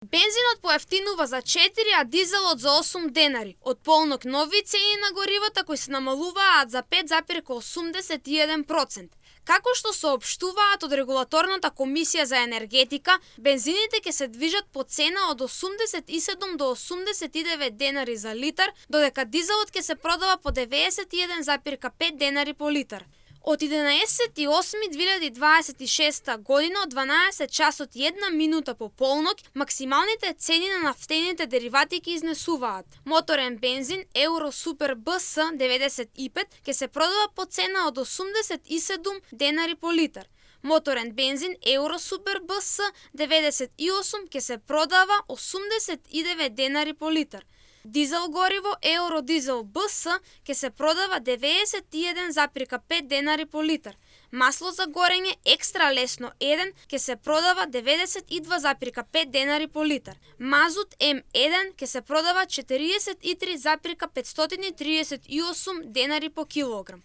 Бензинот поевтинува за 4, а дизелот за 8 денари. Од полнок нови цени на горивата кои се намалуваат за 5,81%. Како што соопштуваат од Регулаторната комисија за енергетика, бензините ќе се движат по цена од 87 до 89 денари за литар, додека дизелот ќе се продава по 91,5 денари по литар. Од 11.8.2026 година од 12 часот 1 минута по полнок, максималните цени на нафтените деривати ќе изнесуваат. Моторен бензин Евро Супер БС 95 ќе се продава по цена од 87 денари по литар. Моторен бензин Евро Супер БС 98 ќе се продава 89 денари по литар. Дизел гориво Евро Дизел БС ќе се продава 91,5 денари по литар. Масло за горење Екстра лесно 1 ќе се продава 92,5 денари по литар. Мазут М1 ќе се продава 43,538 денари по килограм.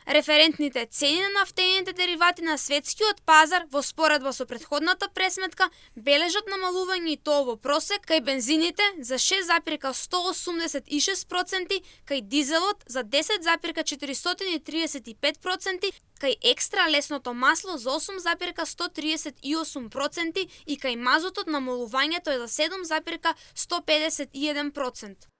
Референтните цени на нафтените деривати на светскиот пазар во споредба со претходната пресметка бележат намалување и тоа во просек кај бензините за 6,186%, кај дизелот за 10,435%, кај екстра лесното масло за 8,138% и кај мазутот намалувањето е за 7,151%.